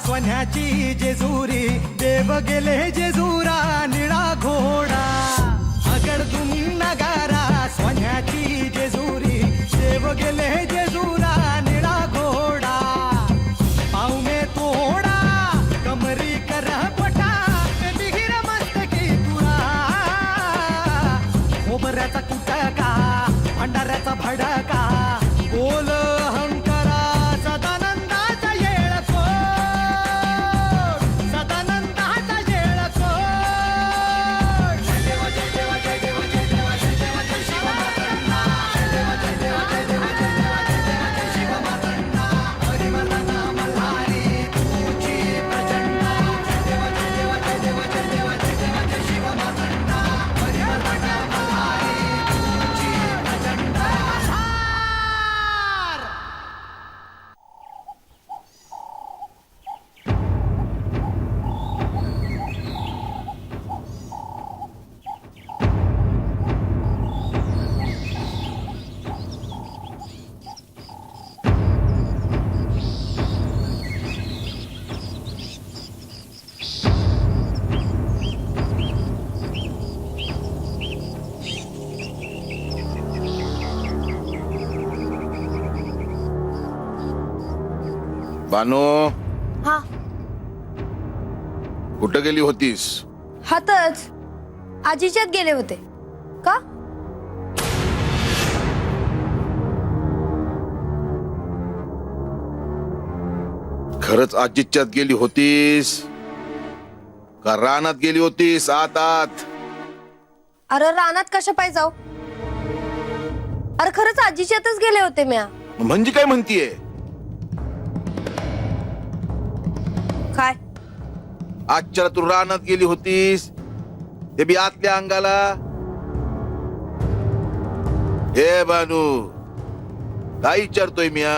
सोन्याची जेजुरी देव गेले जेजुरा निळा घोडा अगडदुम नगारा सोन्याची जेजुरी देव गेले जेजुरा निळा घोडा पावमे तोडा कमरी कर पटा बिगिर मस्तकी तुरा खोबऱ्याचा कुटका भंडाऱ्याचा भडका बोल अहंकारा सदानंदाचा येळको सदानंदाचा येळको जय देवा जय देवा जय देवा जय देवा जय देवा जय शिव मातंडा जय देवा जय देवा जय देवा जय देवा जय देवा जय शिव मातंडा हरिमर्दना मल्हारी तुझी प्रचंडा जय देवा जय देवा जय देवा जय देवा जय देवा जय शिव मातंडा हरिमर्दना मल्हारी तुझी प्रचंडा बानो हा कुठं गेली होतीस? हातच आजीच्यात गेले होते का? खरंच आजीच्यात गेली होतीस का रानात गेली होतीस? आत आत अरे रानात कशा पाय जाऊ? अरे खरंच आजीच्यातच गेले होते म्या. म्हणजे काय म्हणतीये? काय आजच्याला तू रानात गेली होतीस ते बी आतल्या अंगाला? हे बानू काय विचारतोय म्या?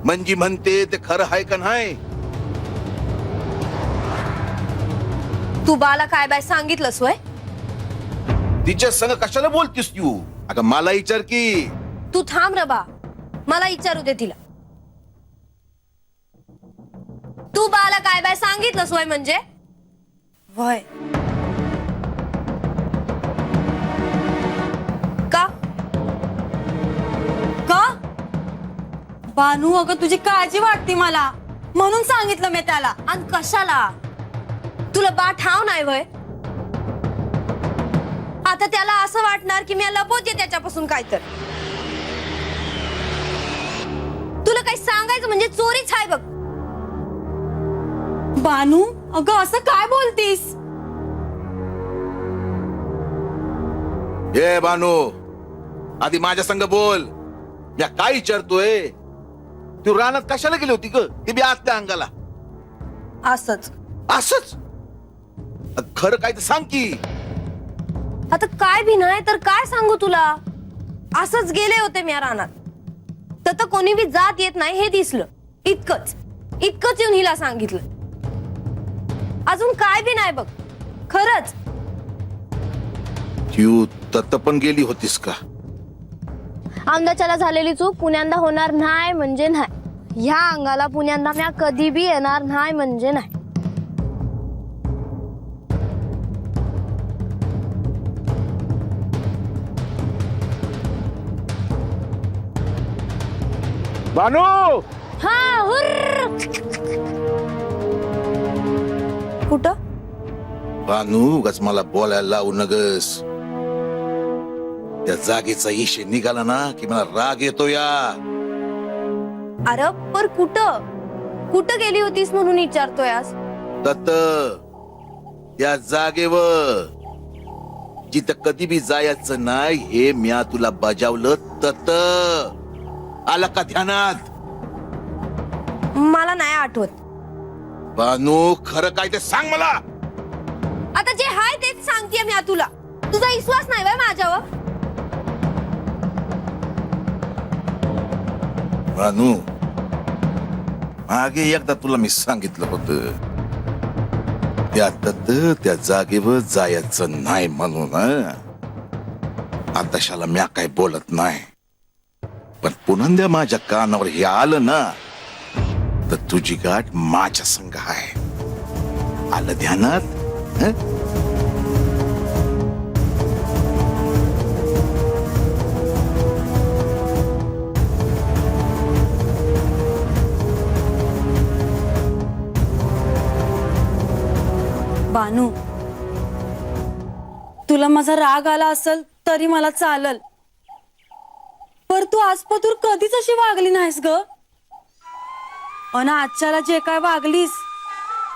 म्हणजे म्हणते ते खरं आहे का नाही? तू बाला काय बाय सांगितलंस वय? तिच्या संग कशाला बोलतीस तू? अगं मला विचार की. तू थांब रे बा, मला विचारू दे तिला. तू बाला काय बाय सांगितलंस वय म्हणजे? वय का? का बानू, अगं तुझी काळजी वाटते मला म्हणून सांगितलं मी त्याला. आणि कशाला? तुला बा ठाव नाही वय? आता त्याला असं वाटणार की मी लपवते त्याच्यापासून काय तर. तुला काही सांगायचं म्हणजे चोरीच आहे बघ. बानू, अगं असं काय बोलतीस? हे बानू, आधी माझ्या संग बोल. या काय विचारतोय? तू रानात कशाला गेली होती ग? ते बी आतल्या अंगाला. असच असच खरं काय तर सांग की. आता काय भी नाही तर काय सांगू तुला? असंच गेले होते मी रानात. तर कोणी बी जात येत नाही हे दिसलं. इतकंच येऊन हिला सांगितलं. अजून काय बी नाही बघ. खरंच. तू तत पण गेली होतीस का? अंदाच्याला झालेली चूक पुण्यांदा होणार नाही म्हणजे नाही. ह्या अंगाला पुण्यांदा म्या कधी बी येणार नाही म्हणजे नाही. बानू, हा हुर्र. कुठं? बानू उगाच मला बोलायला लावू नगस. त्या जागेचा इशे निघाला ना की मला राग येतो या. अरे पर कुठं गेली होतीस म्हणून विचारतोय आज. तत त्या जागेवर जिथं कधी बी जायचं नाही हे म्या तुला बजावलं. तत आला का ध्यानात? मला नाही आठवत. बानू खरं काय ते सांग मला. आता जे हाय तेच सांगते मी तुला. तुझा विश्वास नाही बाय माझ्यावर? बानू मागे एकदा तुला मी सांगितलं होतं त्या जागेवर जायचं नाही म्हणून. आताशाला म्या काही बोलत नाही, पण पुनंद्या माझ्या कानावर हे आलं ना तर तुझी गाठ माझ्या संग आहे. आलं ध्यानात? हं? बानू, तुला माझा राग आला असेल तरी मला चालल, पर तू आजपातूर कधीच अशी वागली नाहीस ग. अन आजच्याला जे काय वागलीस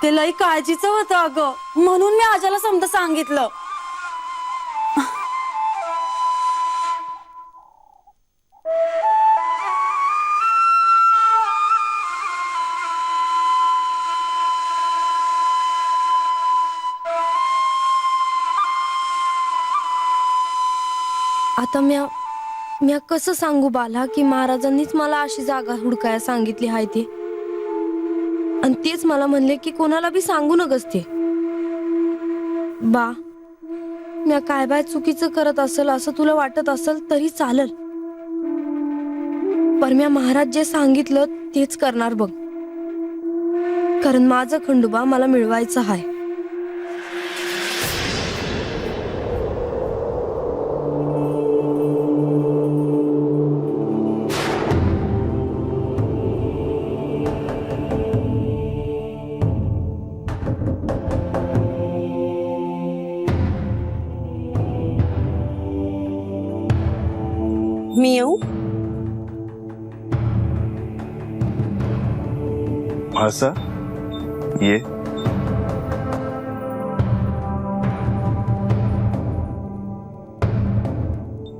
ते लई काळजीचं होतं अगं, म्हणून मी आजाला समजा सांगितलं. आता म्या कसं सांगू बाला की महाराजांनीच मला अशी जागा हुडकाया सांगितली हाय ती, आणि तेच मला म्हणले की कोणाला बी सांगू नकस ते. बा, म्या काय बाय चुकीचं करत असेल असं तुला वाटत असेल तरी चालल, पर म्या महाराज जे सांगितलं तेच करणार बघ, कारण माझं खंडोबा मला मिळवायचं हाय. मी येऊ? म्हाळसा, ये.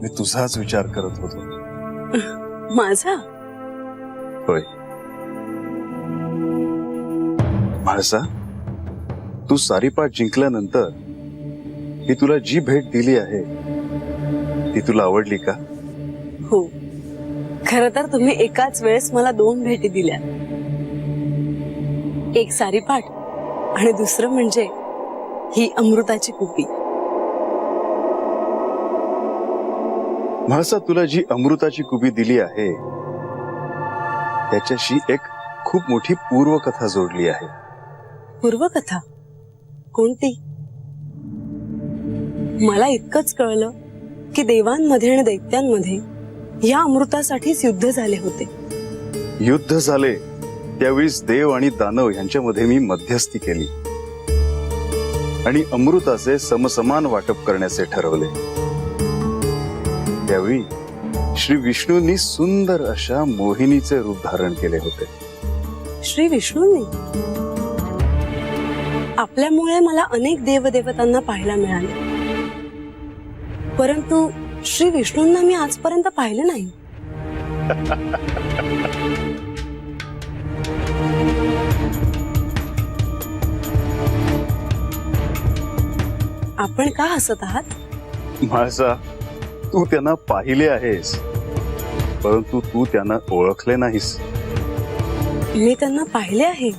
मी तुझाच विचार करत होतो. माझा? होय. म्हाळसा, तू सारीपाट जिंकल्यानंतर ही तुला जी भेट दिली आहे ती तुला आवडली का? हो, खर तर तुम्ही एकाच वेळेस मला 2 भेटी दिल्या. एक सारीपाट आणि दुसरं म्हणजे ही अमृताची कुपी. म्हाळसा, तुला जी अमृताची कुबी दिली आहे त्याच्याशी एक खूप मोठी पूर्वकथा जोडली आहे. पूर्वकथा कोणती? मला इतकंच कळलं की देवांमध्ये आणि दैत्यांमध्ये या अमृतासाठीच युद्ध झाले होते. युद्ध झाले त्यावेळीस देव आणि दानव यांच्यामध्ये मी मध्यस्थी केली आणि अमृताचे समसमान वाटप करण्याचे ठरवले. त्यावेळी श्री विष्णूंनी सुंदर अशा मोहिनीचे रूप धारण केले होते. श्री विष्णूंनी? आपल्यामुळे मला अनेक देवदेवतांना पाहायला मिळाले, परंतु श्री विष्णूंना मी आजपर्यंत पाहिले नाही. आपण का हसत आहात? म्हाळसा, तू त्यांना पाहिले आहेस, परंतु तू त्यांना ओळखले नाहीस. मी त्यांना पाहिले आहे,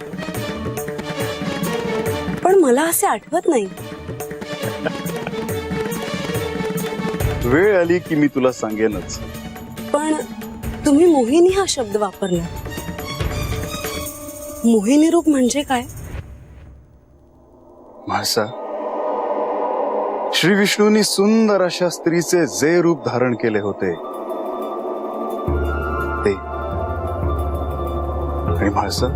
पण मला असे आठवत नाही. वेळ आली की मी तुला सांगेनच. पण तुम्ही मोहिनी हा शब्द वापरला. मोहिनी रूप म्हणजे काय? म्हाळसा, श्री विष्णूंनी सुंदर अशा स्त्रीचे जे रूप धारण केले होते ते, आणि म्हाळसा,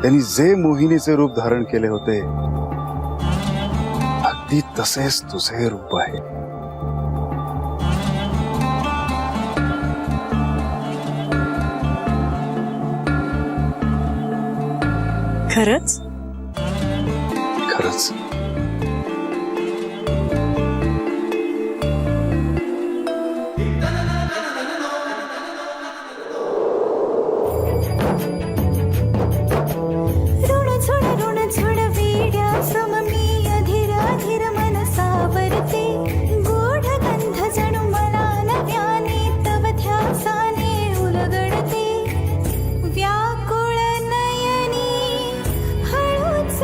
त्यांनी जे मोहिनीचे रूप धारण केले होते अगदी तसेच तुझे रूप आहे. खरंच? खरंच. व्याकुळ नयनी हळूच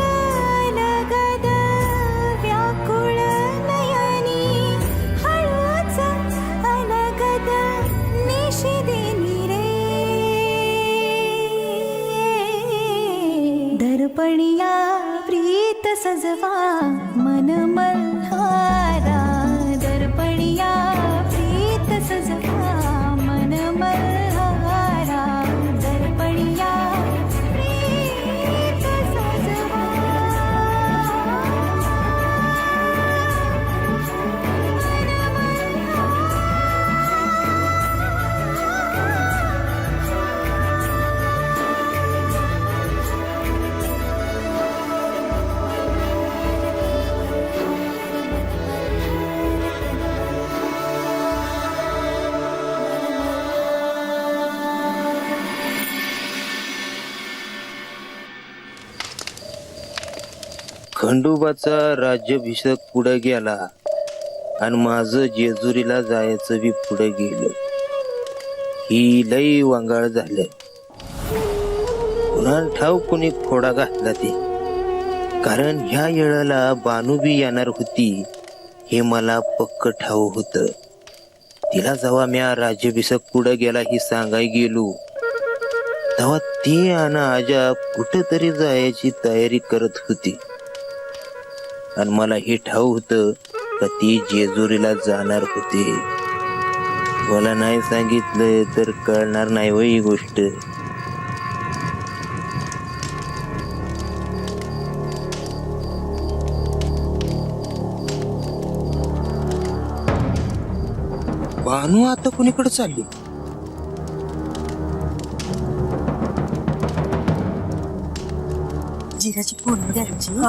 लगद दर्पणिया प्रीत सजवा मन मल्हारा दर्पणिया प्रीत सजवा मन मल्हारा दर्पणिया प्रीत सजवा खंडोबाचा राज्याभिषेक पुढे गेला आणि माझं जेजुरीला जायचं बी पुढे गेलं. ही लई वांगाळ झालं. पुन्हा ठाव कोणी खोडा घातला ते, कारण ह्या येळाला बानू बी येणार होती हे मला पक्क ठाव होत. तिला जेव्हा म्या राज्याभिषेक पुढे गेला ही सांगाय गेलो तेव्हा ती आणि आजा कुठेतरी जायची तयारी करत होती आणि मला हे ठाव होतं का ती जेजुरीला जाणार होते. मला नाही सांगितलं तर कळणार नाही हो ही गोष्ट. बानू आता कुणीकडे चालली? जिराची फोडणी द्यायची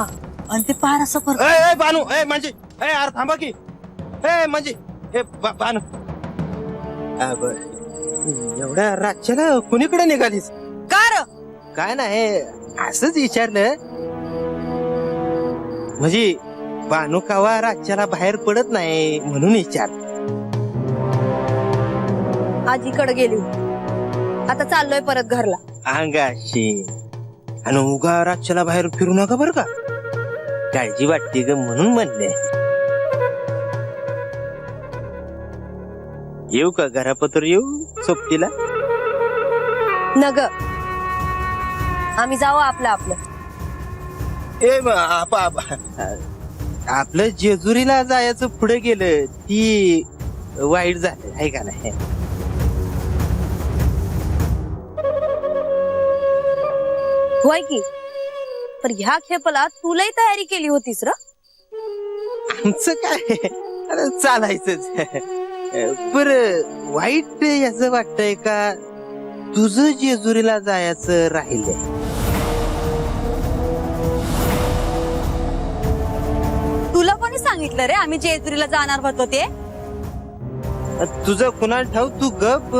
आणि ते पार असं कर. ए बानू, ए म्हणजे अरे थांबा की. ए म्हणजे बानू, एवढ्या रातच्याला कुणीकडे निघालीस? कार काय नाही असंच विचारलं. म्हणजे बानू कावा रातच्याला बाहेर पडत नाही म्हणून विचार. आजीकडे गेली, आता चाललोय परत घरला. अंगाशी आणि उगा रातच्याला बाहेर फिरू नका बरं का, काळजी वाटते ग म्हणून म्हणले. येऊ का घरापत्र येऊ सोबतीला? नग, आम्ही जाऊ आपलं आपलं. आपलं जेजुरीला जायचं पुढे गेलं ती वाईट झालं आहे का नाही? होय की, पण ह्या खेपला तुलाही तयारी केली होतीस र. आमचं काय अरे चालायचंच. बर वाईट याच वाटतंय का तुझं जेजुरीला जायचं राहिलंय? तुला कोणी सांगितलं रे आम्ही जेजुरीला जाणार होतो ते? तुझं कुणाला ठाऊ, तू गप.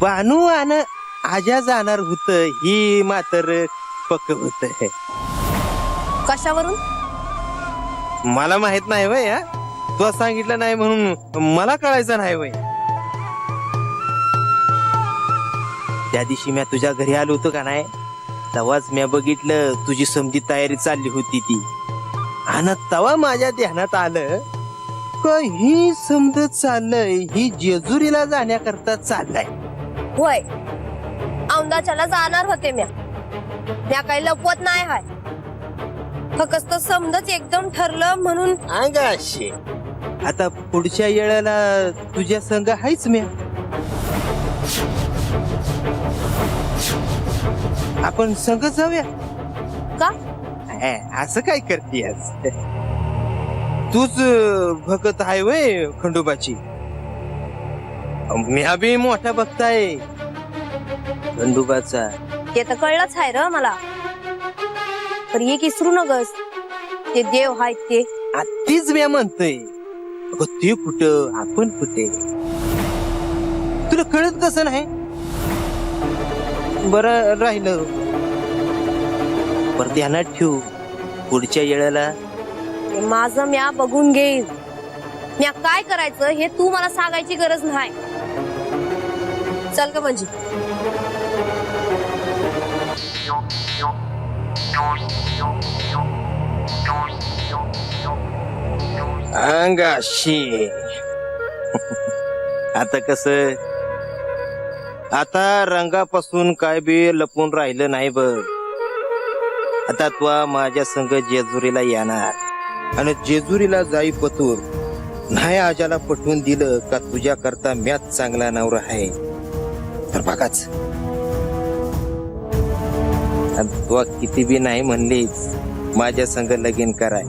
बानू आणि आजा जाणार होत ही मात्र पक्क होत. कशावरून? मला माहित नाही वय. तू सांगितलं नाही म्हणून मला कळायचं नाही वय. त्या दिवशी मी तुझ्या घरी आलो होतो का नाही, तेव्हाच मी बघितलं तुझी समधी तयारी चालली होती ती. आणि तेव्हा माझ्या ध्यानात आलं का ही समजत चाललंय ही जेजुरीला जाण्याकरता चाललाय. होय, औंदाच्याला जाणार होते म्या काही लपवत नाही हाय. फक्त समजच एकदम ठरलं म्हणून. अंगाशी आता पुढच्या वेळेला तुझ्या संग हायच म्या. आपण संग जाऊया का? असं काय करतीयस? तूच भक्त आहे वय खंडोबाची. म्या बी मोठा भक्त आहे खंडोबाचा. ते तर कळलंच आहे र मला, तर एक विसरू नगस ते देव आहेत ते. तीच म्या म्हणतोय. ते कुठं आपण कुठे, तुला कळत कसं नाही? बरं राहिलं, पर ध्यानात ठेवू पुढच्या वेळेला. माझं म्या बघून घेईन. म्या काय करायचं हे तू मला सांगायची गरज नाही. चल ग म्हणजे. अंगाशी आता कस आता रंगापासून काय बी लपून राहिलं नाही बघ. आता तू माझ्या संग जेजुरीला येणार आणि जेजुरीला जाई पतूर नाही आजाला पटवून दिलं का तुझ्या करता म्याच चांगला नवरा आहे तर बघाच. तू किती बी नाही म्हणलीच माझ्या संग लगीन कराय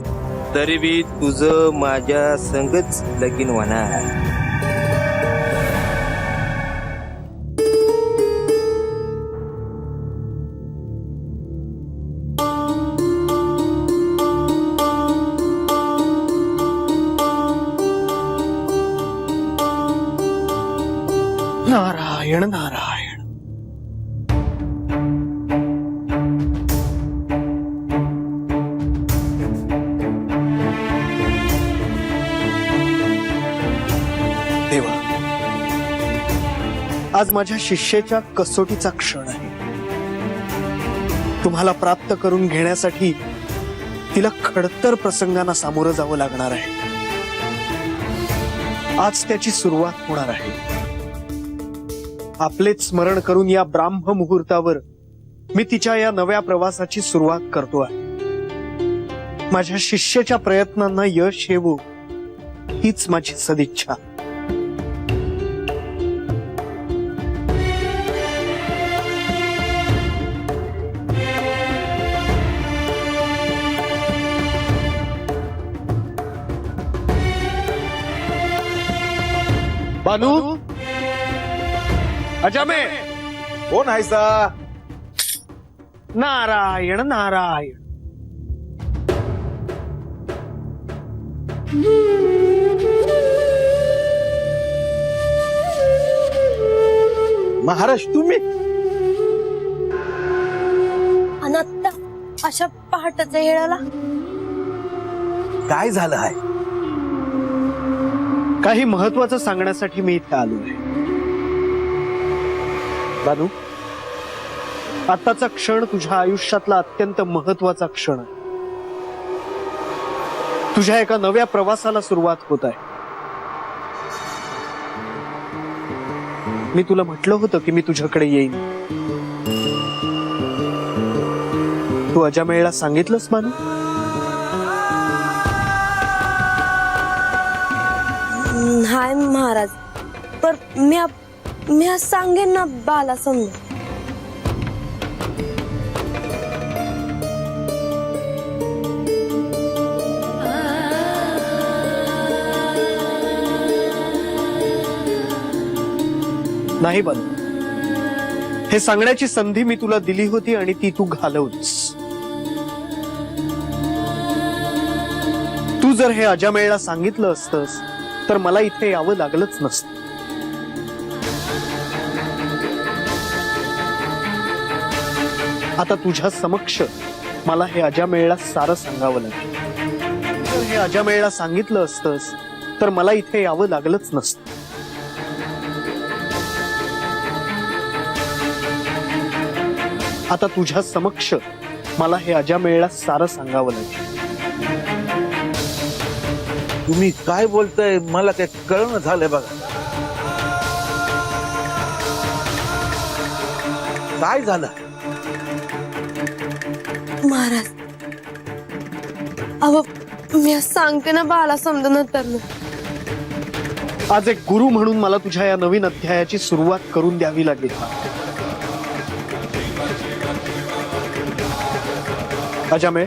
तरी बी तुझं माझ्या संगच लगीन होणार. नारायण नारायण. देवा, आज माझ्या शिष्येच्या कसोटीचा क्षण आहे. तुम्हाला प्राप्त करून घेण्यासाठी तिला खडतर प्रसंगांना सामोरं जावं लागणार आहे. आज त्याची सुरुवात होणार आहे. आपलेच स्मरण करून या ब्राह्म मुहूर्तावर मी तिच्या या नव्या प्रवासाची सुरुवात करतो आहे. माझ्या शिष्याच्या प्रयत्नांना यश येवो हीच माझी सदिच्छा. बानू, अजामे, कोण आहेसा? नारायण नारायण. महाराज तुम्ही? आणि आता अशा पहाटेच्या वेळेला काय झालं आहे? काही महत्वाचं सांगण्यासाठी मी इथे आलो आहे. बानू, आताचा क्षण तुझ्या आयुष्यातला अत्यंत महत्वाचा क्षण आहे. तुझ्या एका नव्या प्रवासाला सुरुवात होत आहे. मी तुला म्हटलं होतं की मी तुझ्याकडे येईन. तू अजामेळला सांगितलंस बानू? हाय महाराज, पर मी आज सांगेन ना बाला समजा. नाही बानू, हे सांगण्याची संधी मी तुला दिली होती आणि ती तू घालवलीस. तू जर हे अजामेळला सांगितलं असतंस तर मला इथे यावं लागलंच नसतं. आता तुझ्या समक्ष मला हे अजामेळला सारं सांगावं लागेल. जर हे अजामेळला सांगितलं असतंस तर मला इथे यावं लागलंच नसतं. आता तुझ्या समक्ष मला हे अजामेळला सारं सांगावं लागेल. तुम्ही काय बोलताय मला काय कळणं झालंय बघा. काय झालं? महाराज, अहो मी आज सांगते ना बाला समजा नंतर. आज एक गुरु म्हणून मला तुझ्या या नवीन अध्यायाची सुरुवात करून द्यावी लागेल. अजामेळ,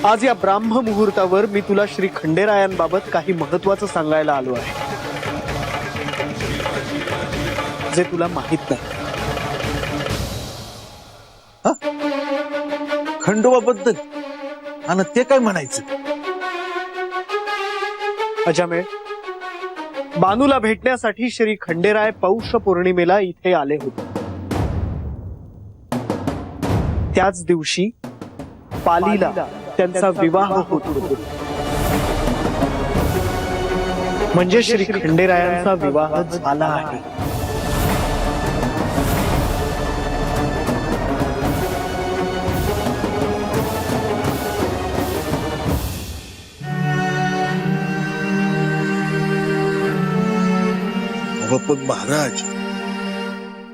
आज या ब्राह्म मुहूर्तावर मी तुला श्री खंडेरायांबाबत काही महत्वाचं सांगायला आलो आहे, जे तुला माहित नाही. खंडोबाबद्दल? आणि ते काय म्हणायचं? अजामेळ, बानूला भेटण्यासाठी श्री खंडेराय पौष पौर्णिमेला इथे आले होते. त्याच दिवशी पालीला त्यांचा विवाह होतो. म्हणजे श्री खंडेरायांचा विवाह झाला आहे. पण महाराज,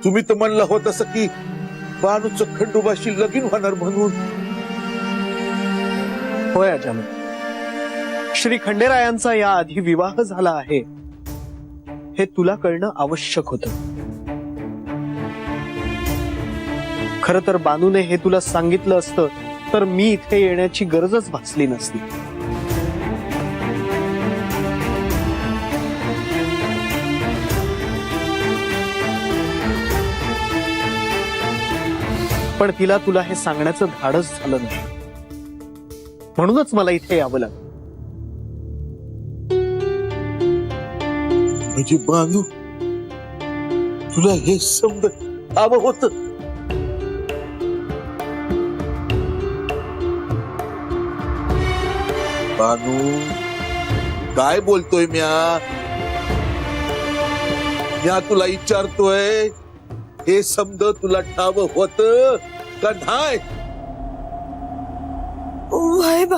तुम्ही तर म्हणलं होत असं की बानूचं खंडोबाशी लगीन होणार म्हणून. होय अजामिल, श्री खंडेरायांचा या आधी विवाह झाला आहे हे तुला कळणं आवश्यक होतं. खर तर बानूने हे तुला सांगितलं असतं तर मी इथे येण्याची गरजच भासली नसती. पण तिला तुला हे सांगण्याचं धाडस झालं नाही, म्हणूनच मला इथे यावं लागलं. म्हणजे बानू तुला हे समज हवं होत. बानू काय बोलतोय म्या तुला विचारतोय, हे समज तुला ठाव होत का नाही? वय बा